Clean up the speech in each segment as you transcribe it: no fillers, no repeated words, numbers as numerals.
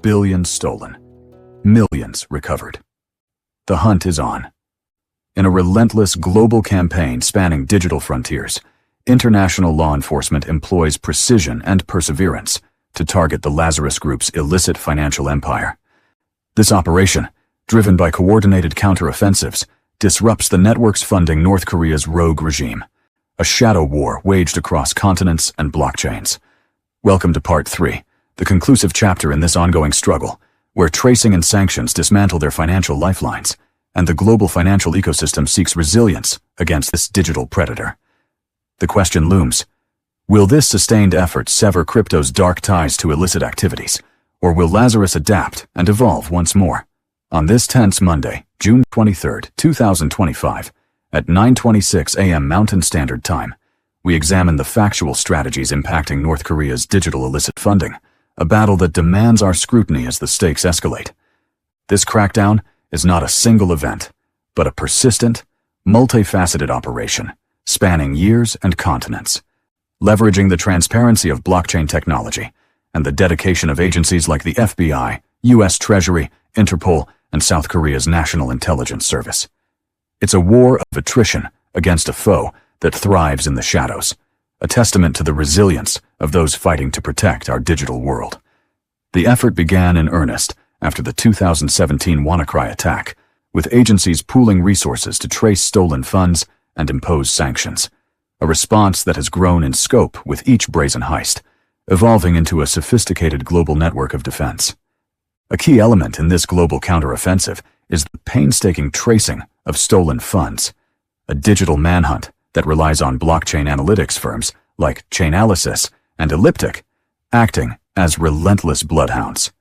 Billions stolen. Millions recovered. The hunt is on. In a relentless global campaign spanning digital frontiers, international law enforcement employs precision and perseverance to target the Lazarus Group's illicit financial empire. This operation, driven by coordinated counteroffensives, disrupts the networks funding North Korea's rogue regime, a shadow war waged across continents and blockchains. Welcome to Part 3, the conclusive chapter in this ongoing struggle, where tracing and sanctions dismantle their financial lifelines, and the global financial ecosystem seeks resilience against this digital predator. The question looms: will this sustained effort sever crypto's dark ties to illicit activities, or will Lazarus adapt and evolve once more? On this tense Monday, June 23, 2025, at 9:26 a.m. Mountain Standard Time, we examine the factual strategies impacting North Korea's digital illicit funding, a battle that demands our scrutiny as the stakes escalate. This crackdown is not a single event, but a persistent, multifaceted operation, spanning years and continents. Leveraging the transparency of blockchain technology and the dedication of agencies like the FBI, U.S. Treasury, Interpol, and South Korea's National Intelligence Service. It's a war of attrition against a foe that thrives in the shadows, a testament to the resilience of those fighting to protect our digital world. The effort began in earnest after the 2017 WannaCry attack, with agencies pooling resources to trace stolen funds and impose sanctions, a response that has grown in scope with each brazen heist, evolving into a sophisticated global network of defense. A key element in this global counteroffensive is the painstaking tracing of stolen funds, a digital manhunt that relies on blockchain analytics firms like Chainalysis and Elliptic, acting as relentless bloodhounds.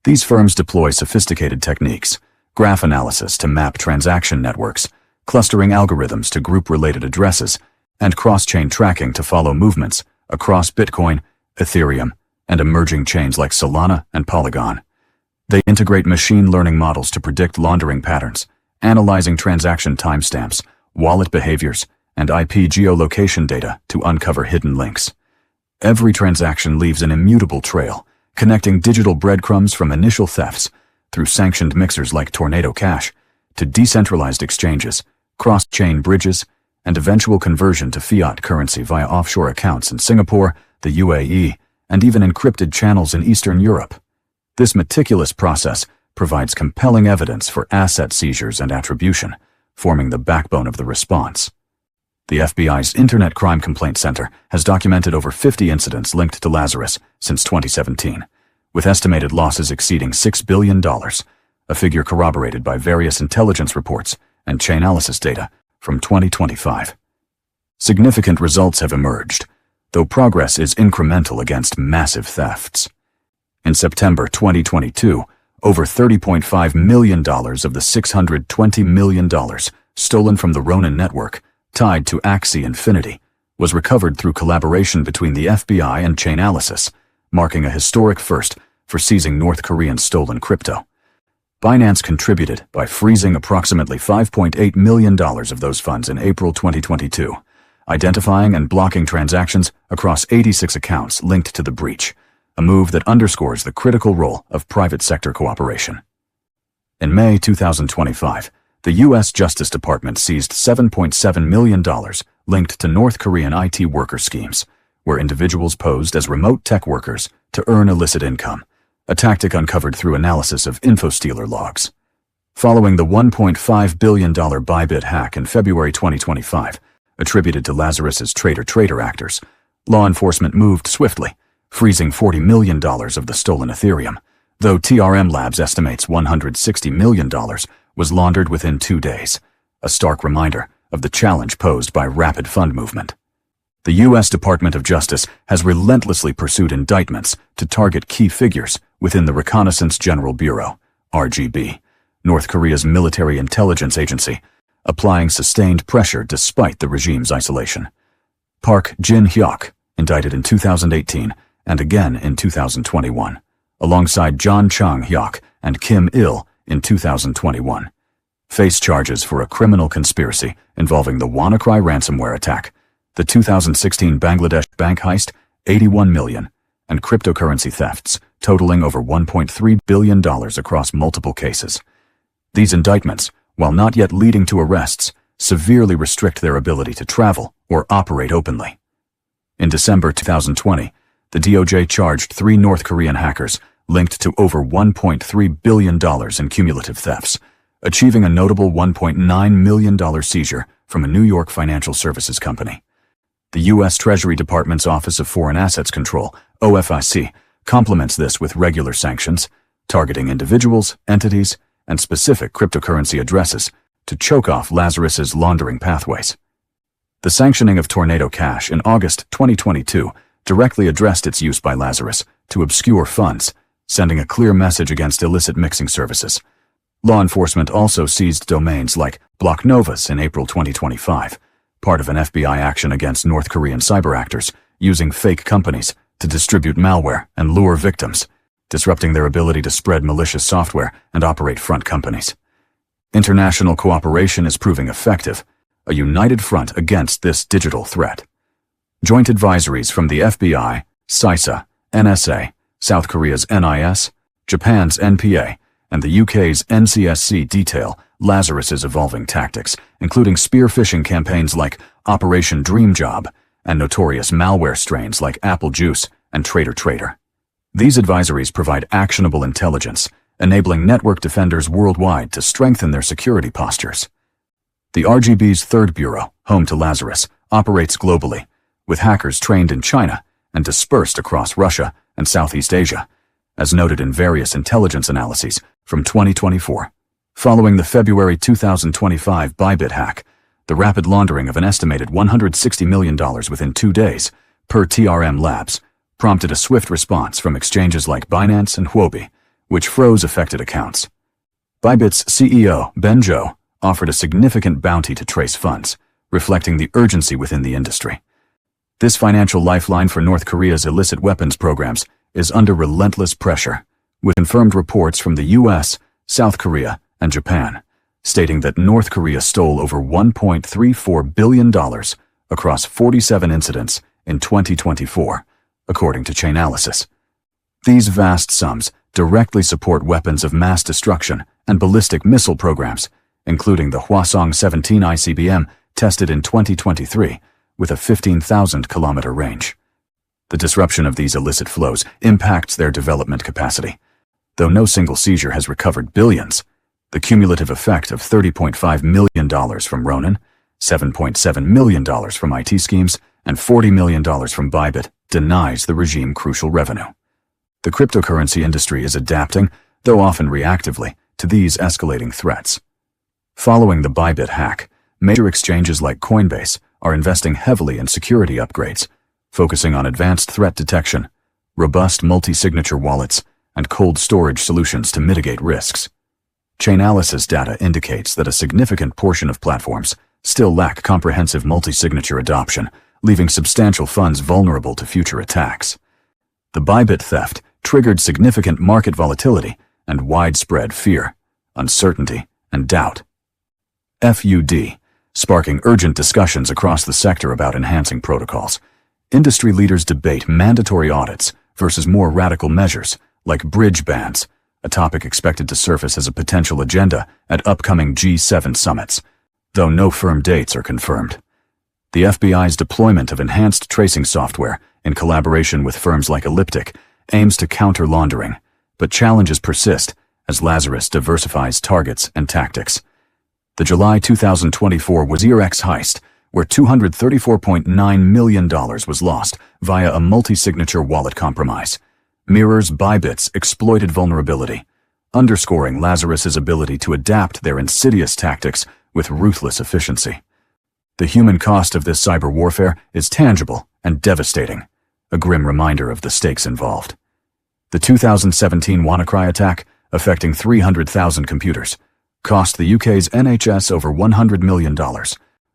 These firms deploy sophisticated techniques, graph analysis to map transaction networks, clustering algorithms to group related addresses, and cross-chain tracking to follow movements across Bitcoin, Ethereum, and emerging chains like Solana and Polygon. They integrate machine learning models to predict laundering patterns, analyzing transaction timestamps, wallet behaviors, and IP geolocation data to uncover hidden links. Every transaction leaves an immutable trail, connecting digital breadcrumbs from initial thefts through sanctioned mixers like Tornado Cash to decentralized exchanges, cross-chain bridges, and eventual conversion to fiat currency via offshore accounts in Singapore, the UAE, and even encrypted channels in Eastern Europe. This meticulous process provides compelling evidence for asset seizures and attribution, forming the backbone of the response. The FBI's Internet Crime Complaint Center has documented over 50 incidents linked to Lazarus since 2017, with estimated losses exceeding $6 billion, a figure corroborated by various intelligence reports and Chainalysis data from 2025. Significant results have emerged, though progress is incremental against massive thefts. In September 2022, over $30.5 million of the $620 million stolen from the Ronin network, tied to Axie Infinity, was recovered through collaboration between the FBI and Chainalysis, marking a historic first for seizing North Korean stolen crypto. Binance contributed by freezing approximately $5.8 million of those funds in April 2022, identifying and blocking transactions across 86 accounts linked to the breach, a move that underscores the critical role of private sector cooperation. In May 2025, the U.S. Justice Department seized $7.7 million linked to North Korean IT worker schemes, where individuals posed as remote tech workers to earn illicit income, a tactic uncovered through analysis of InfoStealer logs. Following the $1.5 billion Bybit hack in February 2025, attributed to Lazarus's traitor actors, law enforcement moved swiftly, freezing $40 million of the stolen Ethereum, though TRM Labs estimates $160 million was laundered within 2 days, a stark reminder of the challenge posed by rapid fund movement. The U.S. Department of Justice has relentlessly pursued indictments to target key figures within the Reconnaissance General Bureau, RGB, North Korea's military intelligence agency, applying sustained pressure despite the regime's isolation. Park Jin-hyuk, indicted in 2018 and again in 2021, alongside John Chung-hyuk and Kim Il in 2021, face charges for a criminal conspiracy involving the WannaCry ransomware attack, the 2016 Bangladesh bank heist, $81 million, and cryptocurrency thefts totaling over $1.3 billion across multiple cases. These indictments, while not yet leading to arrests, severely restrict their ability to travel or operate openly. In December 2020, the DOJ charged 3 North Korean hackers linked to over $1.3 billion in cumulative thefts, achieving a notable $1.9 million seizure from a New York financial services company. The U.S. Treasury Department's Office of Foreign Assets Control, OFIC, complements this with regular sanctions, targeting individuals, entities, and specific cryptocurrency addresses to choke off Lazarus's laundering pathways. The sanctioning of Tornado Cash in August 2022 directly addressed its use by Lazarus to obscure funds, sending a clear message against illicit mixing services. Law enforcement also seized domains like Block Novas in April 2025, part of an FBI action against North Korean cyber actors using fake companies to distribute malware and lure victims, disrupting their ability to spread malicious software and operate front companies. International cooperation is proving effective, a united front against this digital threat. Joint advisories from the FBI, CISA, NSA, South Korea's NIS, Japan's NPA, and the UK's NCSC detail Lazarus's evolving tactics, including spear phishing campaigns like Operation Dream Job and notorious malware strains like Apple Juice and Trader. These advisories provide actionable intelligence, enabling network defenders worldwide to strengthen their security postures. The RGB's third bureau, home to Lazarus, operates globally, with hackers trained in China and dispersed across Russia and Southeast Asia, as noted in various intelligence analyses from 2024. Following the February 2025 Bybit hack, the rapid laundering of an estimated $160 million within 2 days, per TRM Labs, prompted a swift response from exchanges like Binance and Huobi, which froze affected accounts. Bybit's CEO, Ben Zhou, offered a significant bounty to trace funds, reflecting the urgency within the industry. This financial lifeline for North Korea's illicit weapons programs is under relentless pressure, with confirmed reports from the US, South Korea, and Japan, stating that North Korea stole over $1.34 billion across 47 incidents in 2024, according to Chainalysis. These vast sums directly support weapons of mass destruction and ballistic missile programs, including the Hwasong-17 ICBM tested in 2023 with a 15,000-kilometer range. The disruption of these illicit flows impacts their development capacity. Though no single seizure has recovered billions, the cumulative effect of $30.5 million from Ronin, $7.7 million from IT schemes, and $40 million from Bybit denies the regime crucial revenue. The cryptocurrency industry is adapting, though often reactively, to these escalating threats. Following the Bybit hack, major exchanges like Coinbase are investing heavily in security upgrades, focusing on advanced threat detection, robust multi-signature wallets, and cold storage solutions to mitigate risks. Chainalysis data indicates that a significant portion of platforms still lack comprehensive multi-signature adoption, leaving substantial funds vulnerable to future attacks. The Bybit theft triggered significant market volatility and widespread fear, uncertainty, and doubt. FUD, sparking urgent discussions across the sector about enhancing protocols. Industry leaders debate mandatory audits versus more radical measures like bridge bans, a topic expected to surface as a potential agenda at upcoming G7 summits, though no firm dates are confirmed. The FBI's deployment of enhanced tracing software in collaboration with firms like Elliptic aims to counter laundering, but challenges persist as Lazarus diversifies targets and tactics. The July 2024 Wazir-X heist, where $234.9 million was lost via a multi-signature wallet compromise, mirrors Bybit's exploited vulnerability, underscoring Lazarus's ability to adapt their insidious tactics with ruthless efficiency. The human cost of this cyber warfare is tangible and devastating, a grim reminder of the stakes involved. The 2017 WannaCry attack, affecting 300,000 computers, cost the UK's NHS over $100 million,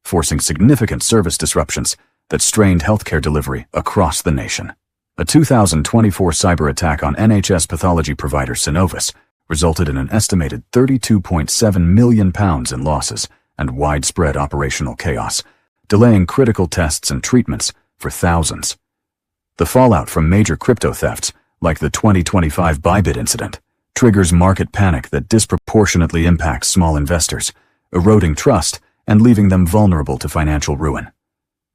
forcing significant service disruptions that strained healthcare delivery across the nation. A 2024 cyber attack on NHS pathology provider Synovus resulted in an estimated £32.7 million in losses and widespread operational chaos, delaying critical tests and treatments for thousands. The fallout from major crypto thefts like the 2025 Bybit incident, triggers market panic that disproportionately impacts small investors, eroding trust and leaving them vulnerable to financial ruin.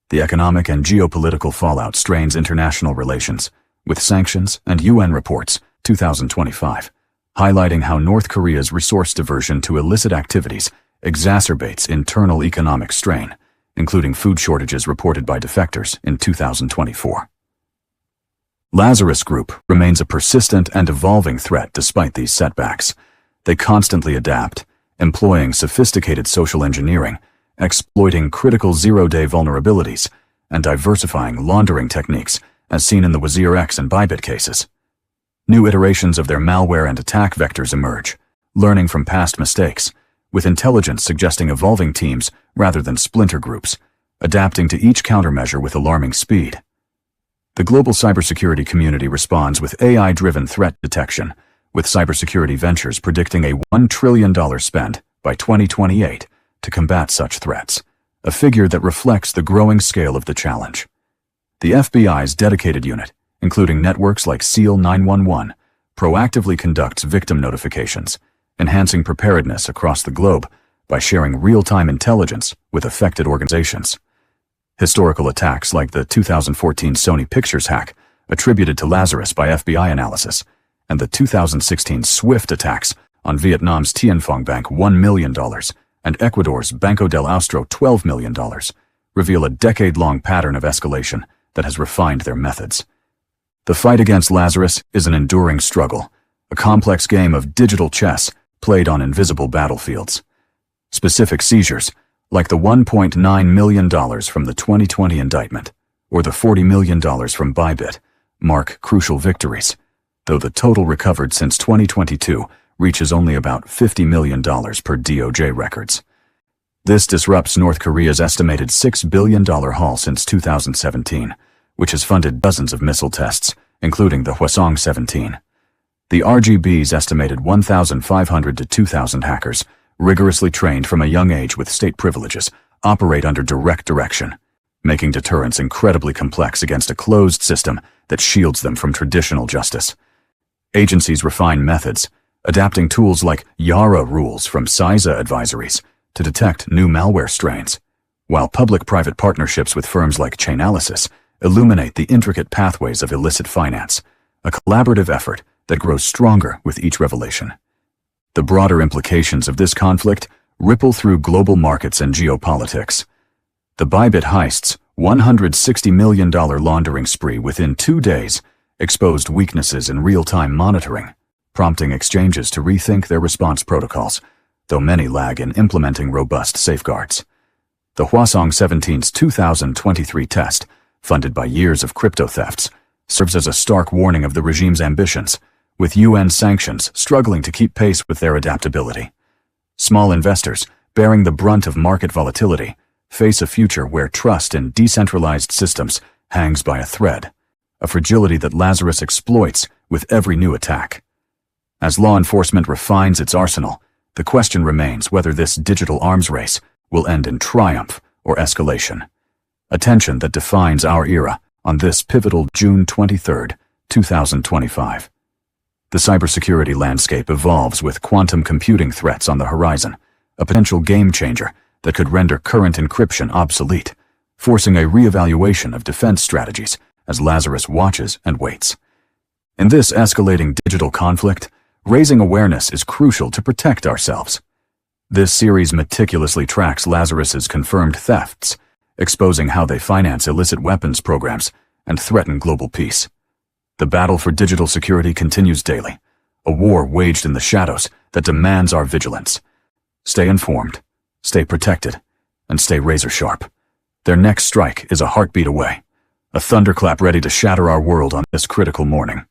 The economic and geopolitical fallout strains international relations, with sanctions and UN reports, 2025, highlighting how North Korea's resource diversion to illicit activities exacerbates internal economic strain, including food shortages reported by defectors in 2024. Lazarus Group remains a persistent and evolving threat despite these setbacks. They constantly adapt, employing sophisticated social engineering, exploiting critical zero-day vulnerabilities, and diversifying laundering techniques, as seen in the Wazir X and Bybit cases. New iterations of their malware and attack vectors emerge, learning from past mistakes, with intelligence suggesting evolving teams rather than splinter groups, adapting to each countermeasure with alarming speed. The global cybersecurity community responds with AI-driven threat detection, with cybersecurity ventures predicting a $1 trillion spend by 2028 to combat such threats, a figure that reflects the growing scale of the challenge. The FBI's dedicated unit, including networks like SEAL 911, proactively conducts victim notifications, enhancing preparedness across the globe by sharing real-time intelligence with affected organizations. Historical attacks like the 2014 Sony Pictures hack, attributed to Lazarus by FBI analysis, and the 2016 SWIFT attacks on Vietnam's Tien Phong Bank $1 million and Ecuador's Banco del Austro $12 million, reveal a decade-long pattern of escalation that has refined their methods. The fight against Lazarus is an enduring struggle, a complex game of digital chess played on invisible battlefields. Specific seizures, like the $1.9 million from the 2020 indictment, or the $40 million from Bybit, mark crucial victories, though the total recovered since 2022 reaches only about $50 million per DOJ records. This disrupts North Korea's estimated $6 billion haul since 2017, which has funded dozens of missile tests, including the Hwasong-17. The RGB's estimated 1,500 to 2,000 hackers, rigorously trained from a young age with state privileges, operate under direct direction, making deterrence incredibly complex against a closed system that shields them from traditional justice. Agencies refine methods, adapting tools like YARA rules from CISA advisories to detect new malware strains, while public-private partnerships with firms like Chainalysis illuminate the intricate pathways of illicit finance, a collaborative effort that grows stronger with each revelation. The broader implications of this conflict ripple through global markets and geopolitics. The Bybit Heist's $160 million laundering spree within 2 days exposed weaknesses in real-time monitoring, prompting exchanges to rethink their response protocols, though many lag in implementing robust safeguards. The Hwasong-17's 2023 test, funded by years of crypto thefts, serves as a stark warning of the regime's ambitions, with UN sanctions struggling to keep pace with their adaptability. Small investors, bearing the brunt of market volatility, face a future where trust in decentralized systems hangs by a thread, a fragility that Lazarus exploits with every new attack. As law enforcement refines its arsenal, the question remains whether this digital arms race will end in triumph or escalation, a tension that defines our era on this pivotal June 23, 2025. The cybersecurity landscape evolves with quantum computing threats on the horizon, a potential game-changer that could render current encryption obsolete, forcing a re-evaluation of defense strategies as Lazarus watches and waits. In this escalating digital conflict, raising awareness is crucial to protect ourselves. This series meticulously tracks Lazarus's confirmed thefts, exposing how they finance illicit weapons programs and threaten global peace. The battle for digital security continues daily, a war waged in the shadows that demands our vigilance. Stay informed, stay protected, and stay razor-sharp. Their next strike is a heartbeat away, a thunderclap ready to shatter our world on this critical morning.